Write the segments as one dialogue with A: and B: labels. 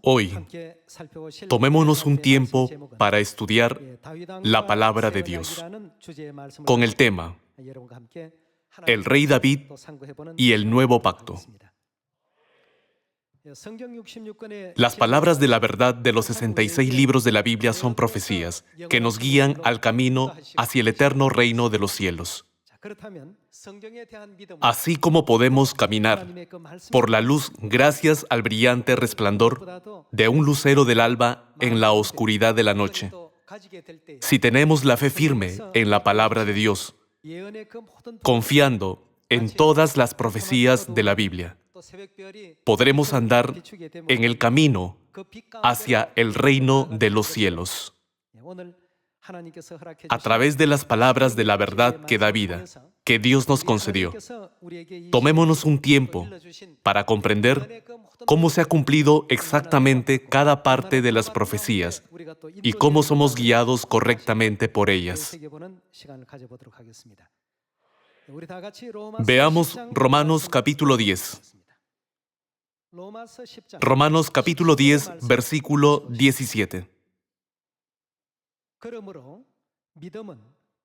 A: Hoy, tomémonos un tiempo para estudiar la palabra de Dios con el tema El Rey David y el Nuevo Pacto. Las palabras de la verdad de los 66 libros de la Biblia son profecías que nos guían al camino hacia el eterno reino de los cielos. Así como podemos caminar por la luz gracias al brillante resplandor de un lucero del alba en la oscuridad de la noche, si tenemos la fe firme en la palabra de Dios, confiando en todas las profecías de la Biblia, podremos andar en el camino hacia el reino de los cielos. A través de las palabras de la verdad que da vida, que Dios nos concedió, tomémonos un tiempo para comprender cómo se ha cumplido exactamente cada parte de las profecías y cómo somos guiados correctamente por ellas. Veamos Romanos capítulo 10. Romanos capítulo 10, versículo 17.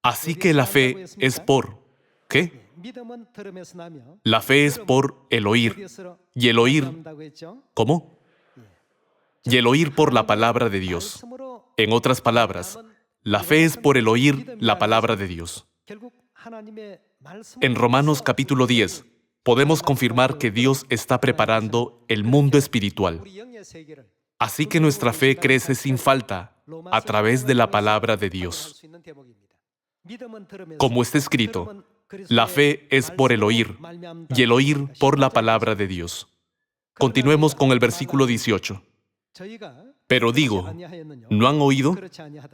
A: Así que la fe es por... ¿Qué? La fe es por el oír. Y el oír... ¿Cómo? Y el oír por la palabra de Dios. En otras palabras, la fe es por el oír la palabra de Dios. En Romanos capítulo 10, podemos confirmar que Dios está preparando el mundo espiritual. Así que nuestra fe crece sin falta a través de la palabra de Dios. Como está escrito, la fe es por el oír, y el oír por la palabra de Dios. Continuemos con el versículo 18. Pero digo, ¿no han oído?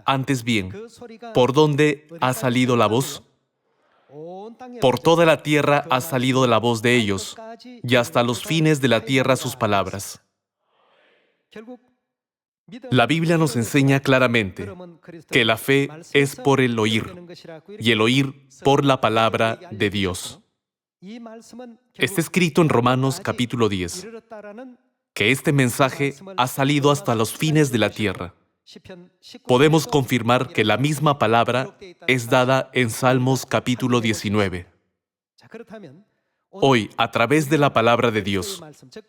A: Antes bien, ¿por dónde ha salido la voz? Por toda la tierra ha salido la voz de ellos, y hasta los fines de la tierra sus palabras. La Biblia nos enseña claramente que la fe es por el oír, y el oír por la palabra de Dios. Está escrito en Romanos capítulo 10, que este mensaje ha salido hasta los fines de la tierra. Podemos confirmar que la misma palabra es dada en Salmos capítulo 19. Hoy, a través de la palabra de Dios,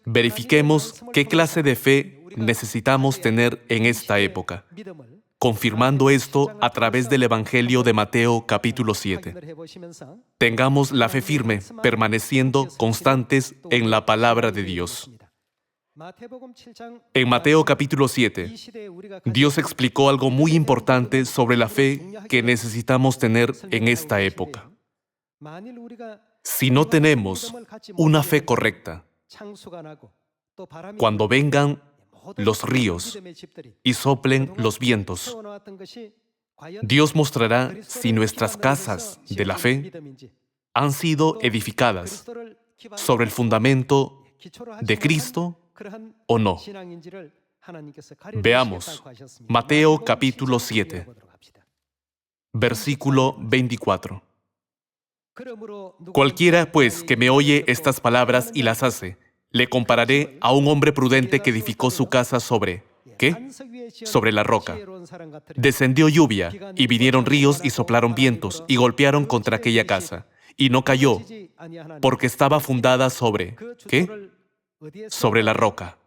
A: verifiquemos qué clase de fe necesitamos tener en esta época, confirmando esto a través del Evangelio de Mateo capítulo 7. Tengamos la fe firme, permaneciendo constantes en la palabra de Dios. En Mateo capítulo 7, Dios explicó algo muy importante sobre la fe que necesitamos tener en esta época. Si no tenemos una fe correcta, cuando vengan los ríos y soplen los vientos, Dios mostrará si nuestras casas de la fe han sido edificadas sobre el fundamento de Cristo o no. Veamos Mateo capítulo 7, versículo 24. Cualquiera, pues, que me oye estas palabras y las hace, le compararé a un hombre prudente que edificó su casa sobre... ¿Qué? Sobre la roca. Descendió lluvia, y vinieron ríos y soplaron vientos, y golpearon contra aquella casa, y no cayó, porque estaba fundada sobre... ¿Qué? Sobre la roca.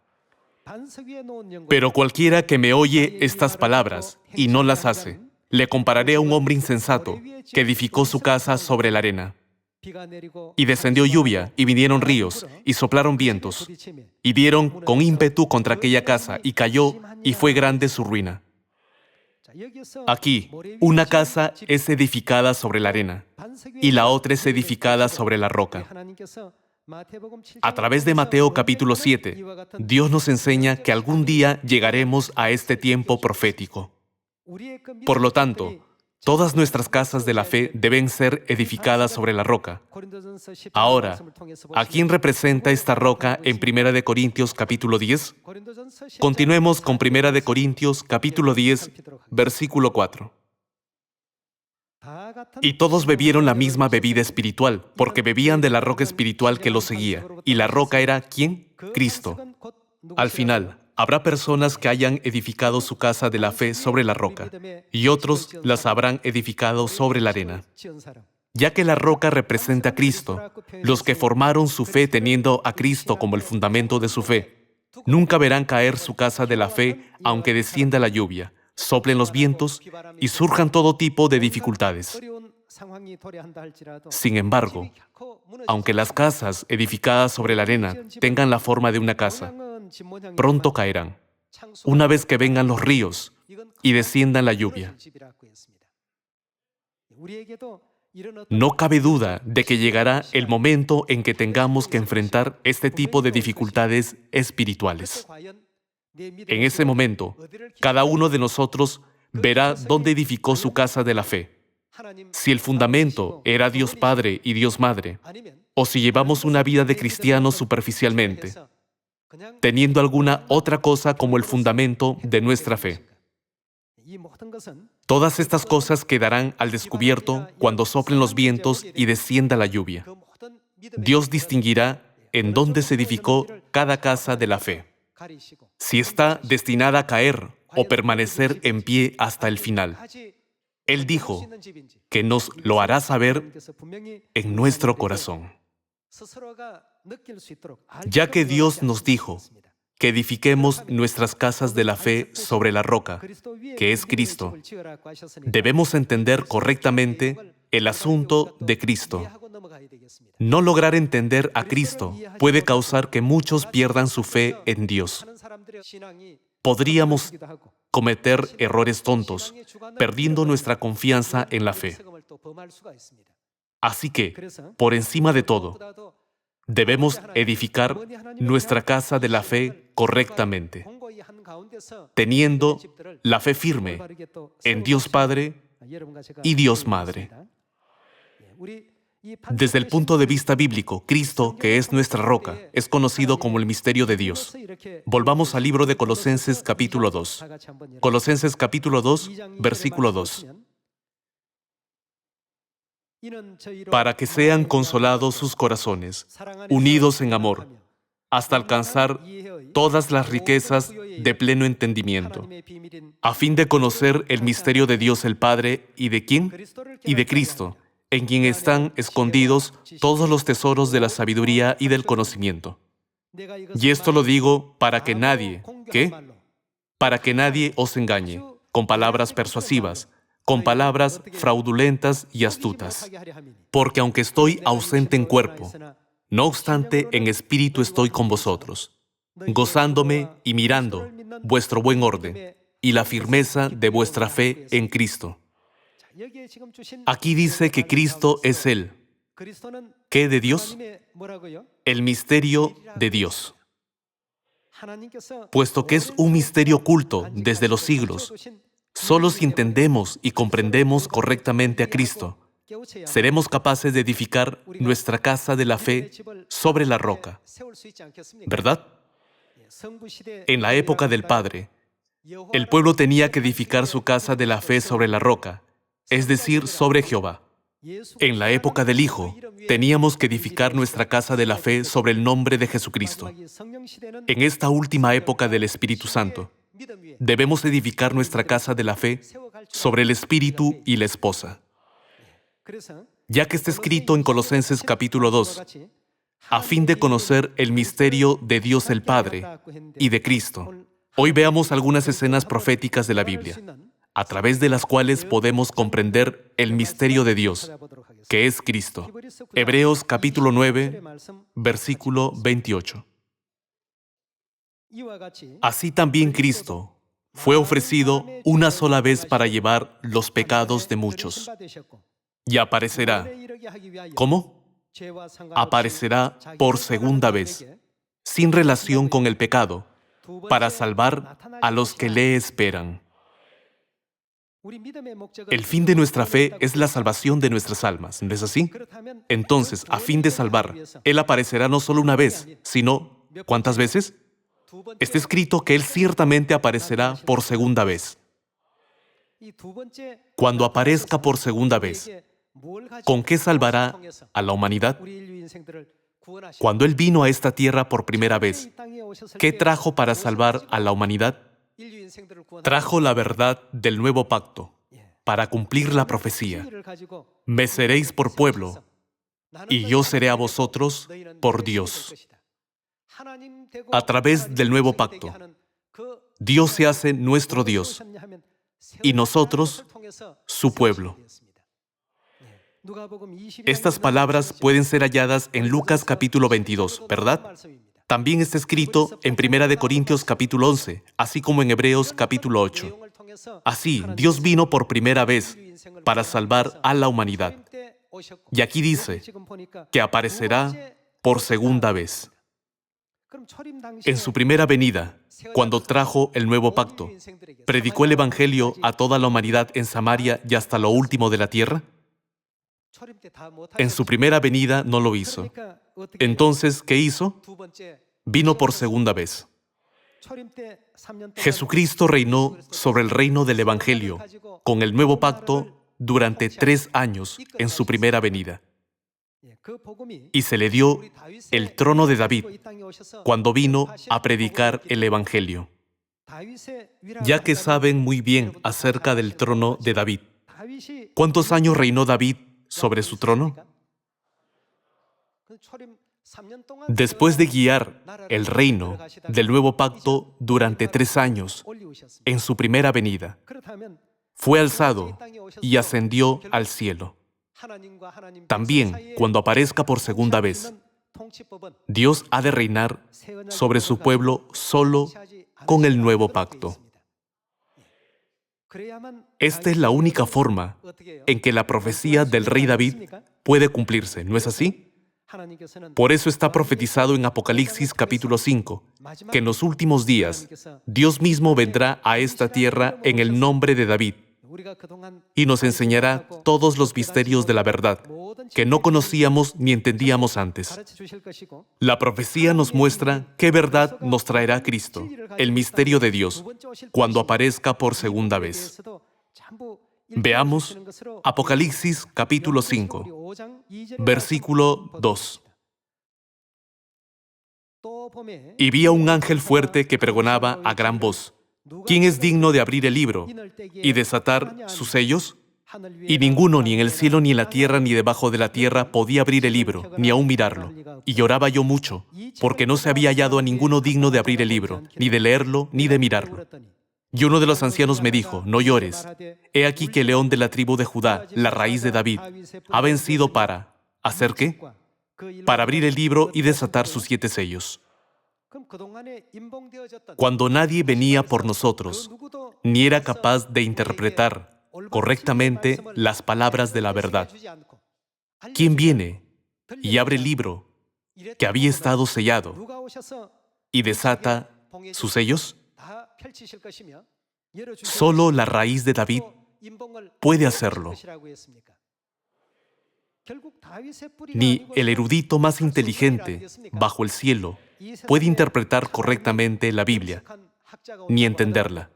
A: Pero cualquiera que me oye estas palabras y no las hace, le compararé a un hombre insensato que edificó su casa sobre la arena. Y descendió lluvia, y vinieron ríos, y soplaron vientos, y dieron con ímpetu contra aquella casa, y cayó, y fue grande su ruina. Aquí, una casa es edificada sobre la arena, y la otra es edificada sobre la roca. A través de Mateo capítulo 7, Dios nos enseña que algún día llegaremos a este tiempo profético. Por lo tanto, todas nuestras casas de la fe deben ser edificadas sobre la roca. Ahora, ¿a quién representa esta roca en 1 Corintios capítulo 10? Continuemos con 1 Corintios capítulo 10, versículo 4. Y todos bebieron la misma bebida espiritual, porque bebían de la roca espiritual que los seguía. Y la roca era, ¿quién? Cristo. Al final, habrá personas que hayan edificado su casa de la fe sobre la roca, y otros las habrán edificado sobre la arena. Ya que la roca representa a Cristo, los que formaron su fe teniendo a Cristo como el fundamento de su fe, nunca verán caer su casa de la fe aunque descienda la lluvia, soplen los vientos y surjan todo tipo de dificultades. Sin embargo, aunque las casas edificadas sobre la arena tengan la forma de una casa, pronto caerán, una vez que vengan los ríos y desciendan la lluvia. No cabe duda de que llegará el momento en que tengamos que enfrentar este tipo de dificultades espirituales. En ese momento, cada uno de nosotros verá dónde edificó su casa de la fe. Si el fundamento era Dios Padre y Dios Madre, o si llevamos una vida de cristianos superficialmente, teniendo alguna otra cosa como el fundamento de nuestra fe. Todas estas cosas quedarán al descubierto cuando soplen los vientos y descienda la lluvia. Dios distinguirá en dónde se edificó cada casa de la fe, si está destinada a caer o permanecer en pie hasta el final. Él dijo que nos lo hará saber en nuestro corazón. Ya que Dios nos dijo que edifiquemos nuestras casas de la fe sobre la roca, que es Cristo, debemos entender correctamente el asunto de Cristo. No lograr entender a Cristo puede causar que muchos pierdan su fe en Dios. Podríamos cometer errores tontos, perdiendo nuestra confianza en la fe. Así que, por encima de todo, debemos edificar nuestra casa de la fe correctamente, teniendo la fe firme en Dios Padre y Dios Madre. Desde el punto de vista bíblico, Cristo, que es nuestra roca, es conocido como el misterio de Dios. Volvamos al libro de Colosenses capítulo 2. Colosenses capítulo 2, versículo 2. Para que sean consolados sus corazones, unidos en amor, hasta alcanzar todas las riquezas de pleno entendimiento, a fin de conocer el misterio de Dios el Padre y de ¿quién? Y de Cristo, en quien están escondidos todos los tesoros de la sabiduría y del conocimiento. Y esto lo digo para que nadie, ¿qué? Para que nadie os engañe, con palabras persuasivas, con palabras fraudulentas y astutas. Porque aunque estoy ausente en cuerpo, no obstante en espíritu estoy con vosotros, gozándome y mirando vuestro buen orden y la firmeza de vuestra fe en Cristo. Aquí dice que Cristo es Él. ¿Qué de Dios? El misterio de Dios. Puesto que es un misterio oculto desde los siglos, solo si entendemos y comprendemos correctamente a Cristo, seremos capaces de edificar nuestra casa de la fe sobre la roca. ¿Verdad? En la época del Padre, el pueblo tenía que edificar su casa de la fe sobre la roca, es decir, sobre Jehová. En la época del Hijo, teníamos que edificar nuestra casa de la fe sobre el nombre de Jesucristo. En esta última época del Espíritu Santo, debemos edificar nuestra casa de la fe sobre el Espíritu y la esposa. Ya que está escrito en Colosenses capítulo 2, a fin de conocer el misterio de Dios el Padre y de Cristo. Hoy veamos algunas escenas proféticas de la Biblia, a través de las cuales podemos comprender el misterio de Dios, que es Cristo. Hebreos capítulo 9, versículo 28. Así también Cristo fue ofrecido una sola vez para llevar los pecados de muchos. Y aparecerá. ¿Cómo? Aparecerá por segunda vez, sin relación con el pecado, para salvar a los que le esperan. El fin de nuestra fe es la salvación de nuestras almas, ¿no es así? Entonces, a fin de salvar, Él aparecerá no solo una vez, sino, ¿cuántas veces? Está escrito que Él ciertamente aparecerá por segunda vez. Cuando aparezca por segunda vez, ¿con qué salvará a la humanidad? Cuando Él vino a esta tierra por primera vez, ¿Qué trajo para salvar a la humanidad? Trajo la verdad del nuevo pacto para cumplir la profecía. Me seréis por pueblo, y yo seré a vosotros por Dios. A través del nuevo pacto, Dios se hace nuestro Dios y nosotros su pueblo. Estas palabras pueden ser halladas en Lucas capítulo 22, ¿verdad? También está escrito en 1 Corintios capítulo 11, así como en Hebreos capítulo 8. Así, Dios vino por primera vez para salvar a la humanidad. Y aquí dice que aparecerá por segunda vez. En su primera venida, cuando trajo el nuevo pacto, ¿predicó el Evangelio a toda la humanidad en Samaria y hasta lo último de la tierra? En su primera venida no lo hizo. Entonces, ¿qué hizo? Vino por segunda vez. Jesucristo reinó sobre el reino del Evangelio con el nuevo pacto durante 3 años en su primera venida. Y se le dio el trono de David cuando vino a predicar el Evangelio. Ya que saben muy bien acerca del trono de David, ¿cuántos años reinó David sobre su trono? Después de guiar el reino del nuevo pacto durante 3 años, en su primera venida, fue alzado y ascendió al cielo. También, cuando aparezca por segunda vez, Dios ha de reinar sobre su pueblo solo con el nuevo pacto. Esta es la única forma en que la profecía del rey David puede cumplirse, ¿no es así? Por eso está profetizado en Apocalipsis capítulo 5, que en los últimos días Dios mismo vendrá a esta tierra en el nombre de David y nos enseñará todos los misterios de la verdad que no conocíamos ni entendíamos antes. La profecía nos muestra qué verdad nos traerá Cristo, el misterio de Dios, cuando aparezca por segunda vez. Veamos Apocalipsis capítulo 5, versículo 2. Y vi a un ángel fuerte que pregonaba a gran voz: ¿quién es digno de abrir el libro y desatar sus sellos? Y ninguno, ni en el cielo, ni en la tierra, ni debajo de la tierra, podía abrir el libro, ni aun mirarlo. Y lloraba yo mucho, porque no se había hallado a ninguno digno de abrir el libro, ni de leerlo, ni de mirarlo. Y uno de los ancianos me dijo: no llores. He aquí que el león de la tribu de Judá, la raíz de David, ha vencido para ¿hacer qué? Para abrir el libro y desatar sus 7 sellos. Cuando nadie venía por nosotros, ni era capaz de interpretar correctamente las palabras de la verdad, ¿quién viene y abre el libro que había estado sellado y desata sus sellos? Solo la raíz de David puede hacerlo. Ni el erudito más inteligente bajo el cielo puede interpretar correctamente la Biblia, ni entenderla.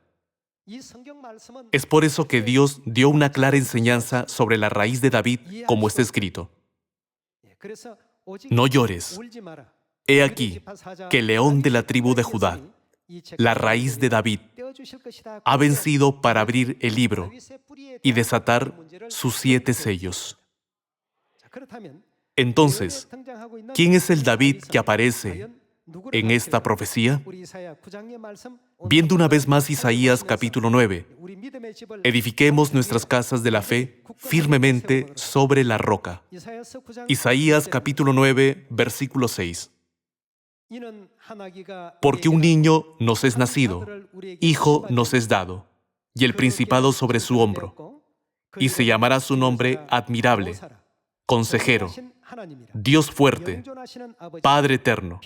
A: Es por eso que Dios dio una clara enseñanza sobre la raíz de David, como está escrito: no llores. He aquí que el león de la tribu de Judá, la raíz de David, ha vencido para abrir el libro y desatar sus 7 sellos. Entonces, ¿quién es el David que aparece en esta profecía? Viendo una vez más Isaías capítulo 9, edifiquemos nuestras casas de la fe firmemente sobre la roca. Isaías capítulo 9, versículo 6. Porque un niño nos es nacido, hijo nos es dado, y el principado sobre su hombro, y se llamará su nombre Admirable, Consejero, Dios fuerte, Padre eterno,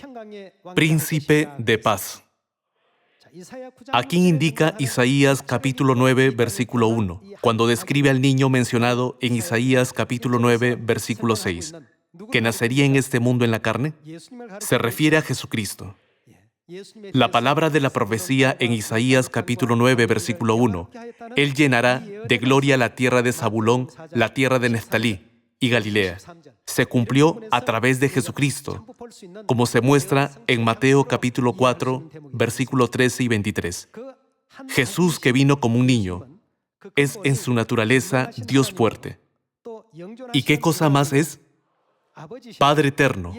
A: Príncipe de paz. Aquí indica Isaías capítulo 9, versículo 1, cuando describe al niño mencionado en Isaías capítulo 9, versículo 6, que nacería en este mundo en la carne. Se refiere a Jesucristo. La palabra de la profecía en Isaías capítulo 9, versículo 1, Él llenará de gloria la tierra de Zabulón, la tierra de Neftalí, y Galilea. Se cumplió a través de Jesucristo, como se muestra en Mateo capítulo 4, versículo 13 y 23. Jesús, que vino como un niño, es en su naturaleza Dios fuerte. ¿Y qué cosa más es? Padre eterno.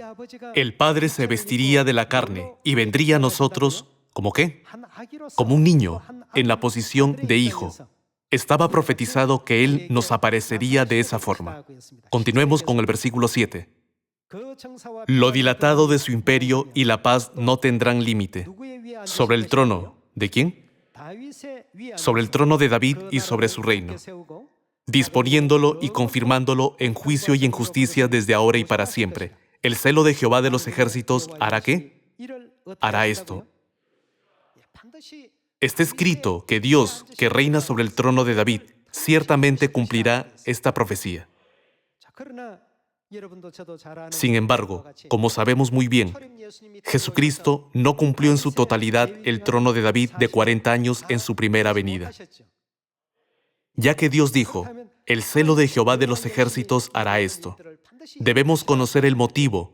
A: El Padre se vestiría de la carne y vendría a nosotros, ¿como qué? Como un niño, en la posición de hijo. Estaba profetizado que Él nos aparecería de esa forma. Continuemos con el versículo 7. Lo dilatado de su imperio y la paz no tendrán límite. Sobre el trono, ¿de quién? Sobre el trono de David y sobre su reino, disponiéndolo y confirmándolo en juicio y en justicia desde ahora y para siempre. El celo de Jehová de los ejércitos hará ¿qué? Hará esto. Está escrito que Dios, que reina sobre el trono de David, ciertamente cumplirá esta profecía. Sin embargo, como sabemos muy bien, Jesucristo no cumplió en su totalidad el trono de David de 40 años en su primera venida. Ya que Dios dijo, el celo de Jehová de los ejércitos hará esto, debemos conocer el motivo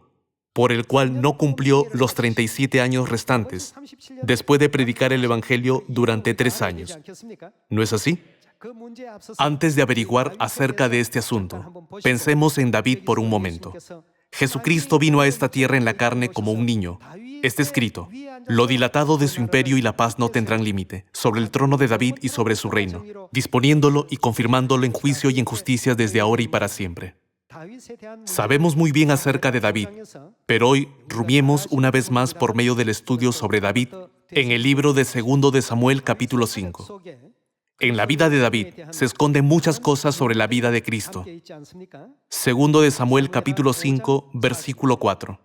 A: por el cual no cumplió los 37 años restantes, después de predicar el Evangelio durante 3 años. ¿No es así? Antes de averiguar acerca de este asunto, pensemos en David por un momento. Jesucristo vino a esta tierra en la carne como un niño. Está escrito, lo dilatado de su imperio y la paz no tendrán límite, sobre el trono de David y sobre su reino, disponiéndolo y confirmándolo en juicio y en justicia desde ahora y para siempre. Sabemos muy bien acerca de David, pero hoy rumiemos una vez más por medio del estudio sobre David en el libro de 2 de Samuel capítulo 5. En la vida de David se esconden muchas cosas sobre la vida de Cristo. 2 de Samuel capítulo 5, versículo 4.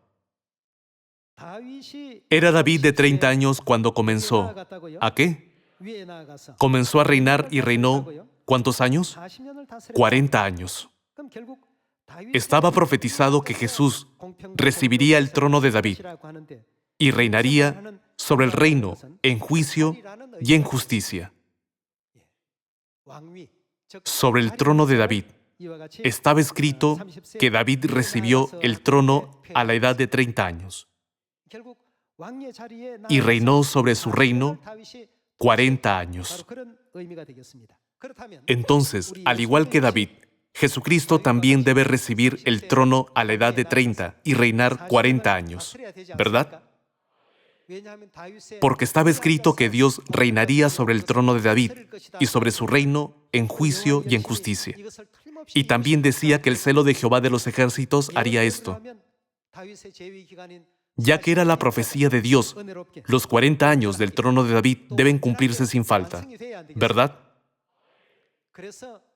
A: Era David de 30 años cuando comenzó. ¿A qué? Comenzó a reinar y reinó, ¿cuántos años? 40 años. Estaba profetizado que Jesús recibiría el trono de David y reinaría sobre el reino en juicio y en justicia. Sobre el trono de David estaba escrito que David recibió el trono a la edad de 30 años y reinó sobre su reino 40 años. Entonces, al igual que David, Jesucristo también debe recibir el trono a la edad de 30 y reinar 40 años, ¿verdad? Porque estaba escrito que Dios reinaría sobre el trono de David y sobre su reino en juicio y en justicia. Y también decía que el celo de Jehová de los ejércitos haría esto. Ya que era la profecía de Dios, los 40 años del trono de David deben cumplirse sin falta, ¿verdad?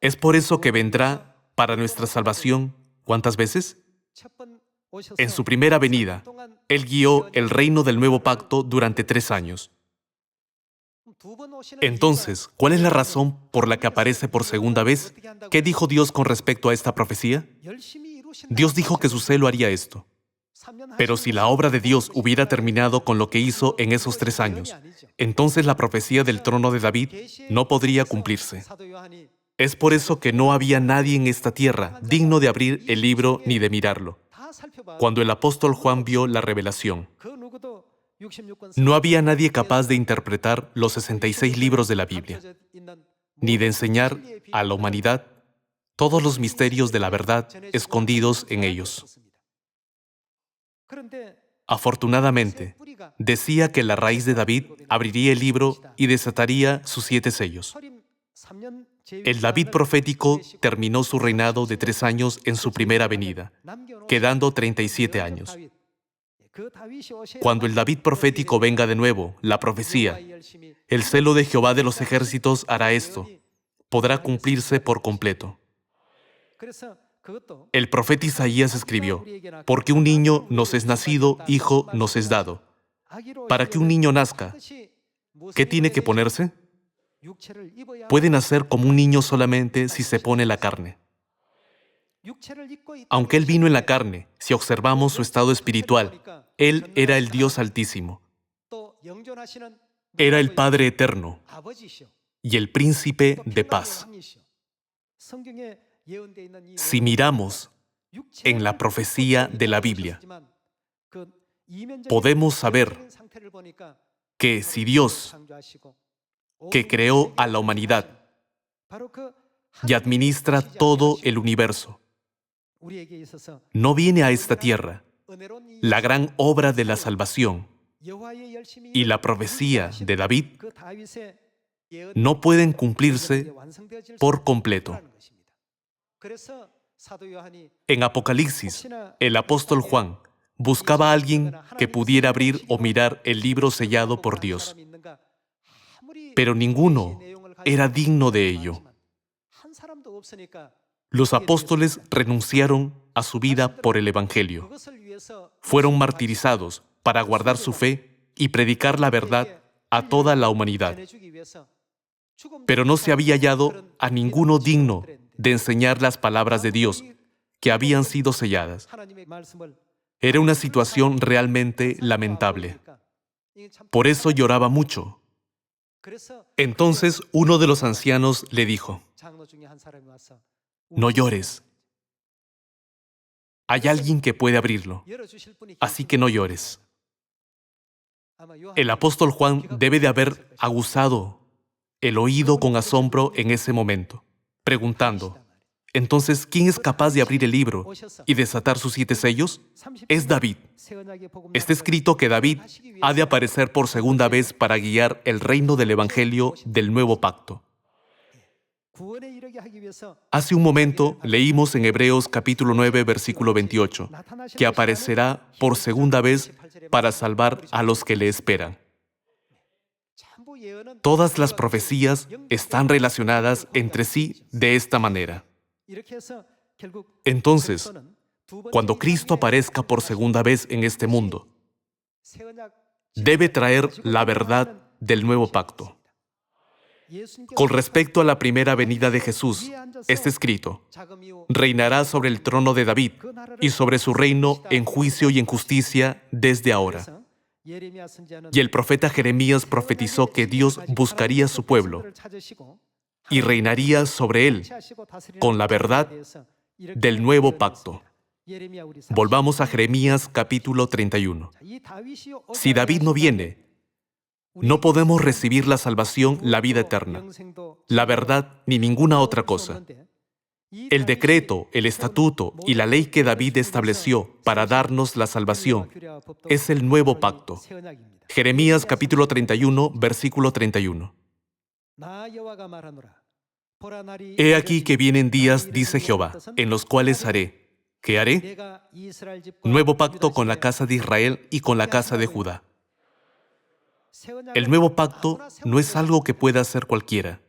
A: Es por eso que vendrá para nuestra salvación, ¿cuántas veces? En su primera venida, Él guió el reino del nuevo pacto durante 3 años. Entonces, ¿cuál es la razón por la que aparece por segunda vez? ¿Qué dijo Dios con respecto a esta profecía? Dios dijo que su celo haría esto. Pero si la obra de Dios hubiera terminado con lo que hizo en esos 3 años, entonces la profecía del trono de David no podría cumplirse. Es por eso que no había nadie en esta tierra digno de abrir el libro ni de mirarlo. Cuando el apóstol Juan vio la revelación, no había nadie capaz de interpretar los 66 libros de la Biblia, ni de enseñar a la humanidad todos los misterios de la verdad escondidos en ellos. Afortunadamente, decía que la raíz de David abriría el libro y desataría sus 7 sellos. El David profético terminó su reinado de 3 años en su primera venida, quedando 37 años. Cuando el David profético venga de nuevo, la profecía, el celo de Jehová de los ejércitos hará esto, podrá cumplirse por completo. El profeta Isaías escribió, porque un niño nos es nacido, hijo nos es dado. Para que un niño nazca, ¿qué tiene que ponerse? Puede nacer como un niño solamente si se pone la carne. Aunque Él vino en la carne, si observamos su estado espiritual, Él era el Dios Altísimo. Era el Padre Eterno y el Príncipe de paz. Si miramos en la profecía de la Biblia, podemos saber que si Dios, que creó a la humanidad y administra todo el universo, no viene a esta tierra la gran obra de la salvación y la profecía de David, no pueden cumplirse por completo. En Apocalipsis, el apóstol Juan buscaba a alguien que pudiera abrir o mirar el libro sellado por Dios, pero ninguno era digno de ello. Los apóstoles renunciaron a su vida por el Evangelio. Fueron martirizados para guardar su fe y predicar la verdad a toda la humanidad. Pero no se había hallado a ninguno digno de enseñar las palabras de Dios que habían sido selladas. Era una situación realmente lamentable. Por eso lloraba mucho. Entonces uno de los ancianos le dijo: no llores. Hay alguien que puede abrirlo, así que no llores. El apóstol Juan debe de haber aguzado el oído con asombro en ese momento, preguntando: entonces, ¿quién es capaz de abrir el libro y desatar sus 7 sellos? Es David. Está escrito que David ha de aparecer por segunda vez para guiar el reino del Evangelio del Nuevo Pacto. Hace un momento leímos en Hebreos capítulo 9, versículo 28, que aparecerá por segunda vez para salvar a los que le esperan. Todas las profecías están relacionadas entre sí de esta manera. Entonces, cuando Cristo aparezca por segunda vez en este mundo, debe traer la verdad del nuevo pacto. Con respecto a la primera venida de Jesús, está escrito: reinará sobre el trono de David y sobre su reino en juicio y en justicia desde ahora. Y el profeta Jeremías profetizó que Dios buscaría a su pueblo y reinaría sobre él con la verdad del nuevo pacto. Volvamos a Jeremías capítulo 31. Si David no viene, no podemos recibir la salvación, la vida eterna, la verdad ni ninguna otra cosa. El decreto, el estatuto y la ley que David estableció para darnos la salvación es el nuevo pacto. Jeremías capítulo 31, versículo 31. He aquí que vienen días, dice Jehová, en los cuales haré. ¿Qué haré? Nuevo pacto con la casa de Israel y con la casa de Judá. El nuevo pacto no es algo que pueda hacer cualquiera.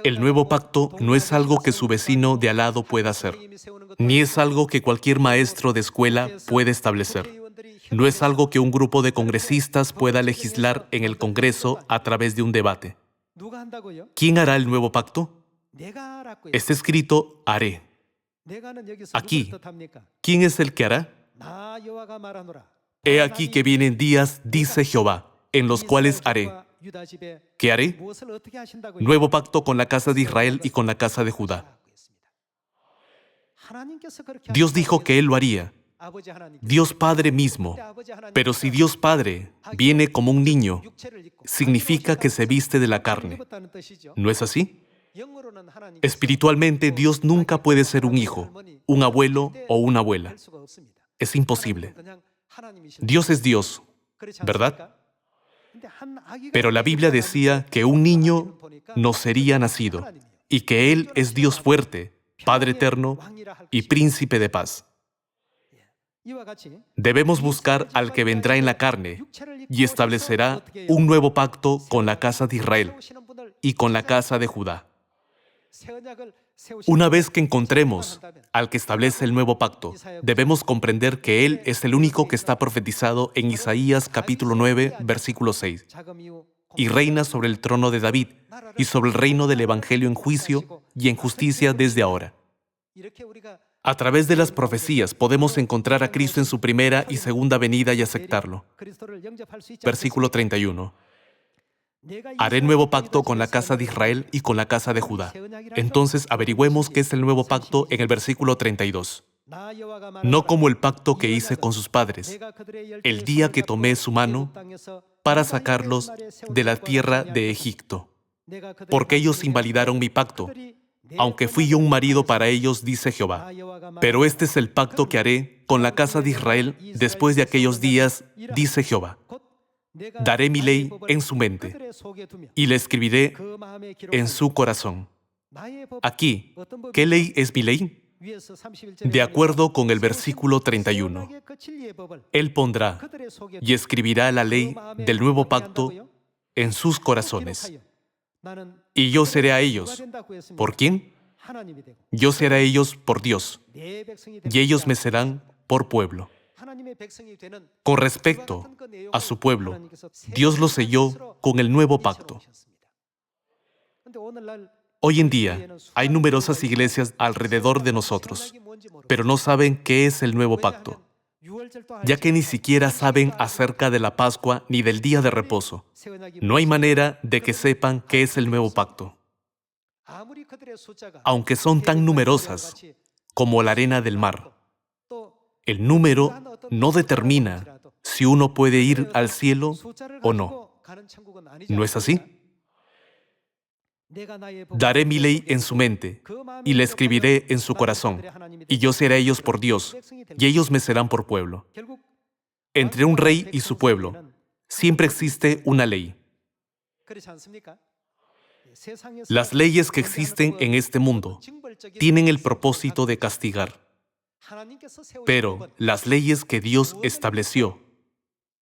A: El nuevo pacto no es algo que su vecino de al lado pueda hacer, ni es algo que cualquier maestro de escuela puede establecer. No es algo que un grupo de congresistas pueda legislar en el Congreso a través de un debate. ¿Quién hará el nuevo pacto? Está escrito: haré. Aquí, ¿quién es el que hará? He aquí que vienen días, dice Jehová, en los cuales haré. ¿Qué haré? Nuevo pacto con la casa de Israel y con la casa de Judá. Dios dijo que Él lo haría. Dios Padre mismo. Pero si Dios Padre viene como un niño, significa que se viste de la carne. ¿No es así? Espiritualmente, Dios nunca puede ser un hijo, un abuelo o una abuela. Es imposible. Dios es Dios, ¿verdad? Pero la Biblia decía que un niño no sería nacido y que Él es Dios fuerte, Padre eterno y príncipe de paz. Debemos buscar al que vendrá en la carne y establecerá un nuevo pacto con la casa de Israel y con la casa de Judá. Una vez que encontremos al que establece el nuevo pacto, debemos comprender que Él es el único que está profetizado en Isaías capítulo 9, versículo 6. Y reina sobre el trono de David y sobre el reino del Evangelio en juicio y en justicia desde ahora. A través de las profecías podemos encontrar a Cristo en su primera y segunda venida y aceptarlo. Versículo 31. Haré nuevo pacto con la casa de Israel y con la casa de Judá. Entonces averigüemos qué es el nuevo pacto en el versículo 32. No como el pacto que hice con sus padres, el día que tomé su mano para sacarlos de la tierra de Egipto, porque ellos invalidaron mi pacto, aunque fui yo un marido para ellos, dice Jehová. Pero este es el pacto que haré con la casa de Israel después de aquellos días, dice Jehová. Daré mi ley en su mente y la escribiré en su corazón. Aquí, ¿qué ley es mi ley? De acuerdo con el versículo 31, Él pondrá y escribirá la ley del nuevo pacto en sus corazones. Y yo seré a ellos. ¿Por quién? Yo seré a ellos por Dios, y ellos me serán por pueblo. Con respecto a su pueblo, Dios lo selló con el nuevo pacto. Hoy en día, hay numerosas iglesias alrededor de nosotros, pero no saben qué es el nuevo pacto, ya que ni siquiera saben acerca de la Pascua ni del día de reposo. No hay manera de que sepan qué es el nuevo pacto. Aunque son tan numerosas como la arena del mar, el número no determina si uno puede ir al cielo o no. ¿No es así? Daré mi ley en su mente y la escribiré en su corazón, y yo seré a ellos por Dios, y ellos me serán por pueblo. Entre un rey y su pueblo siempre existe una ley. Las leyes que existen en este mundo tienen el propósito de castigar, pero las leyes que Dios estableció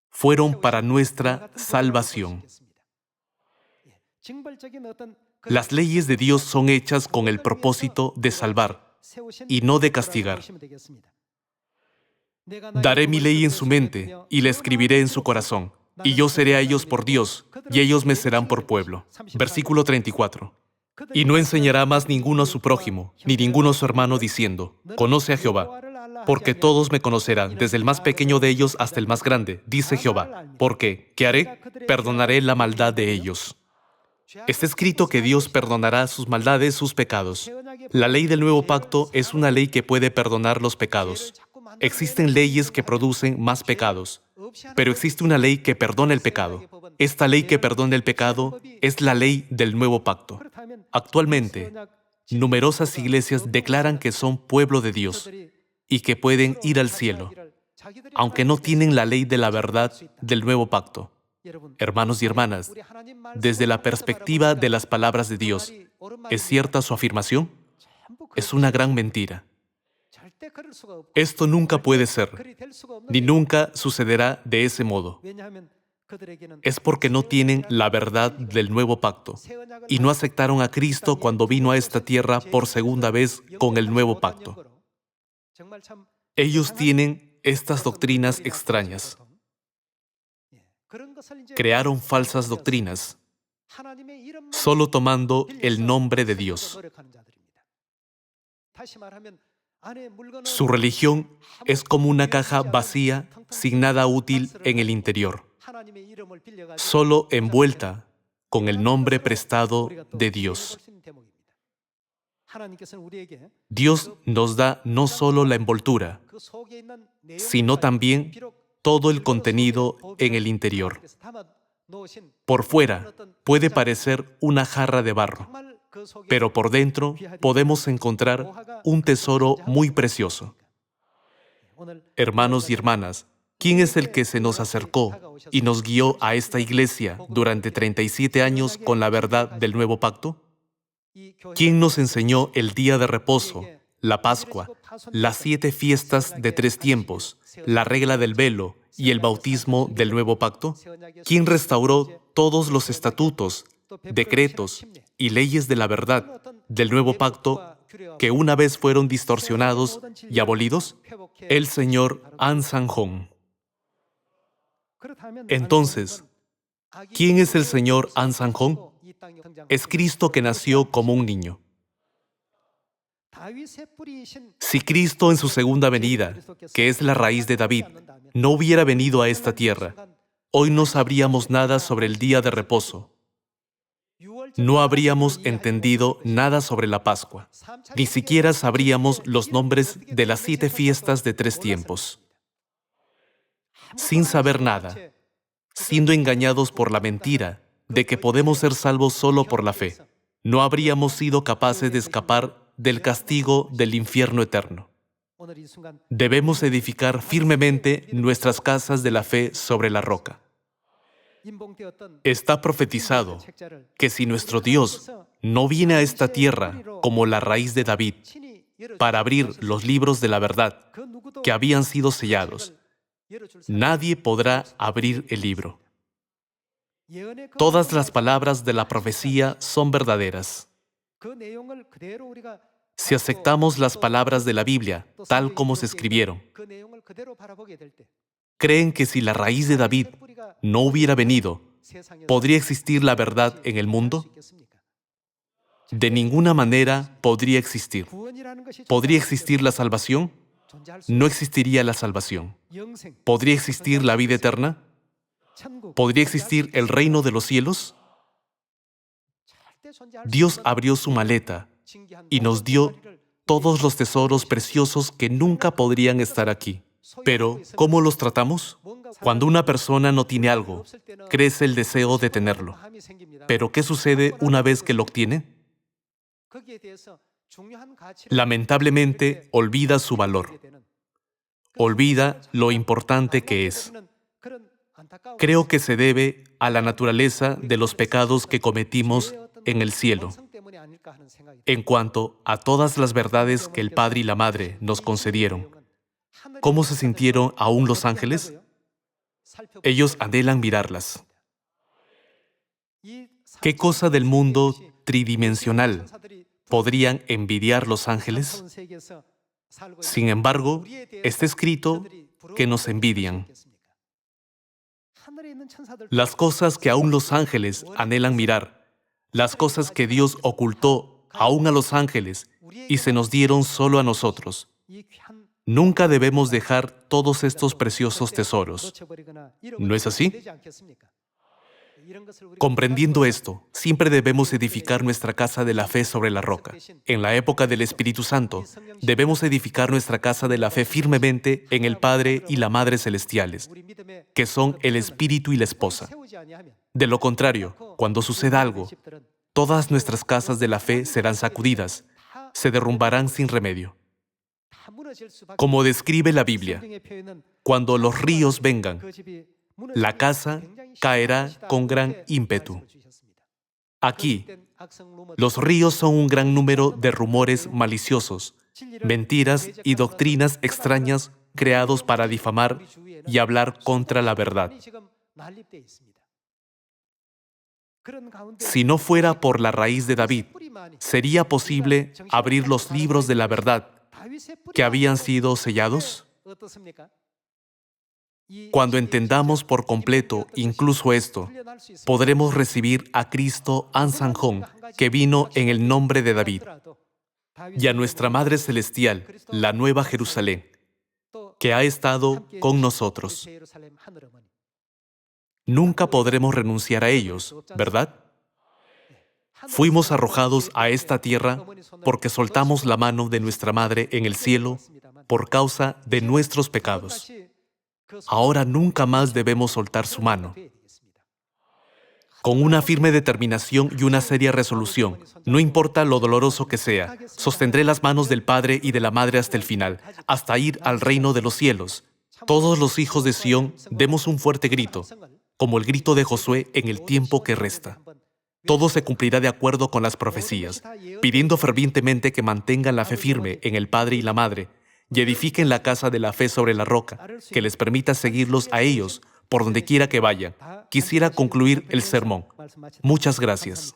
A: fueron para nuestra salvación. Las leyes de Dios son hechas con el propósito de salvar y no de castigar. Daré mi ley en su mente y la escribiré en su corazón, y yo seré a ellos por Dios, y ellos me serán por pueblo. Versículo 34. Y no enseñará más ninguno a su prójimo, ni ninguno a su hermano, diciendo, conoce a Jehová, porque todos me conocerán, desde el más pequeño de ellos hasta el más grande, dice Jehová. Porque, ¿qué haré? Perdonaré la maldad de ellos. Está escrito que Dios perdonará sus maldades, sus pecados. La ley del nuevo pacto es una ley que puede perdonar los pecados. Existen leyes que producen más pecados, pero existe una ley que perdona el pecado. Esta ley que perdona el pecado es la ley del nuevo pacto. Actualmente, numerosas iglesias declaran que son pueblo de Dios y que pueden ir al cielo, aunque no tienen la ley de la verdad del nuevo pacto. Hermanos y hermanas, desde la perspectiva de las palabras de Dios, ¿es cierta su afirmación? Es una gran mentira. Esto nunca puede ser, ni nunca sucederá de ese modo. Es porque no tienen la verdad del nuevo pacto y no aceptaron a Cristo cuando vino a esta tierra por segunda vez con el nuevo pacto. Ellos tienen estas doctrinas extrañas. Crearon falsas doctrinas, solo tomando el nombre de Dios. Su religión es como una caja vacía, sin nada útil en el interior, solo envuelta con el nombre prestado de Dios. Dios nos da no solo la envoltura, sino también todo el contenido en el interior. Por fuera puede parecer una jarra de barro, pero por dentro podemos encontrar un tesoro muy precioso. Hermanos y hermanas, ¿quién es el que se nos acercó y nos guió a esta iglesia durante 37 años con la verdad del nuevo pacto? ¿Quién nos enseñó el día de reposo, la Pascua, las 7 fiestas de 3 tiempos, la regla del velo y el bautismo del nuevo pacto? ¿Quién restauró todos los estatutos, decretos y leyes de la verdad del nuevo pacto que una vez fueron distorsionados y abolidos? El señor An Sang-hong. Entonces, ¿quién es el señor An Sang-hong? Es Cristo que nació como un niño. Si Cristo en su segunda venida, que es la raíz de David, no hubiera venido a esta tierra, hoy no sabríamos nada sobre el día de reposo, no habríamos entendido nada sobre la Pascua. Ni siquiera sabríamos los nombres de las 7 fiestas de 3 tiempos. Sin saber nada, siendo engañados por la mentira de que podemos ser salvos solo por la fe, no habríamos sido capaces de escapar del castigo del infierno eterno. Debemos edificar firmemente nuestras casas de la fe sobre la roca. Está profetizado que si nuestro Dios no viene a esta tierra como la raíz de David para abrir los libros de la verdad que habían sido sellados, nadie podrá abrir el libro. Todas las palabras de la profecía son verdaderas. Si aceptamos las palabras de la Biblia tal como se escribieron, ¿creen que si la raíz de David no hubiera venido, podría existir la verdad en el mundo? De ninguna manera podría existir. ¿Podría existir la salvación? No existiría la salvación. ¿Podría existir la vida eterna? ¿Podría existir el reino de los cielos? Dios abrió su maleta y nos dio todos los tesoros preciosos que nunca podrían estar aquí. Pero, ¿cómo los tratamos? Cuando una persona no tiene algo, crece el deseo de tenerlo. Pero, ¿qué sucede una vez que lo obtiene? Lamentablemente, olvida su valor. Olvida lo importante que es. Creo que se debe a la naturaleza de los pecados que cometimos en el cielo. En cuanto a todas las verdades que el Padre y la Madre nos concedieron, ¿cómo se sintieron aún los ángeles? Ellos anhelan mirarlas. ¿Qué cosa del mundo tridimensional podrían envidiar los ángeles? Sin embargo, está escrito que nos envidian. Las cosas que aún los ángeles anhelan mirar, las cosas que Dios ocultó aún a los ángeles y se nos dieron solo a nosotros. Nunca debemos dejar todos estos preciosos tesoros. ¿No es así? Comprendiendo esto, siempre debemos edificar nuestra casa de la fe sobre la roca. En la época del Espíritu Santo, debemos edificar nuestra casa de la fe firmemente en el Padre y la Madre celestiales, que son el Espíritu y la Esposa. De lo contrario, cuando suceda algo, todas nuestras casas de la fe serán sacudidas, se derrumbarán sin remedio. Como describe la Biblia, cuando los ríos vengan, la casa caerá con gran ímpetu. Aquí, los ríos son un gran número de rumores maliciosos, mentiras y doctrinas extrañas creados para difamar y hablar contra la verdad. Si no fuera por la raíz de David, ¿sería posible abrir los libros de la verdad que habían sido sellados? Cuando entendamos por completo incluso esto, podremos recibir a Cristo Ansanjón, que vino en el nombre de David, y a nuestra Madre Celestial, la Nueva Jerusalén, que ha estado con nosotros. Nunca podremos renunciar a ellos, ¿verdad? Fuimos arrojados a esta tierra porque soltamos la mano de nuestra Madre en el cielo por causa de nuestros pecados. Ahora nunca más debemos soltar su mano. Con una firme determinación y una seria resolución, no importa lo doloroso que sea, sostendré las manos del Padre y de la Madre hasta el final, hasta ir al reino de los cielos. Todos los hijos de Sión demos un fuerte grito, como el grito de Josué en el tiempo que resta. Todo se cumplirá de acuerdo con las profecías, pidiendo fervientemente que mantengan la fe firme en el Padre y la Madre, y edifiquen la casa de la fe sobre la roca, que les permita seguirlos a ellos por donde quiera que vayan. Quisiera concluir el sermón. Muchas gracias.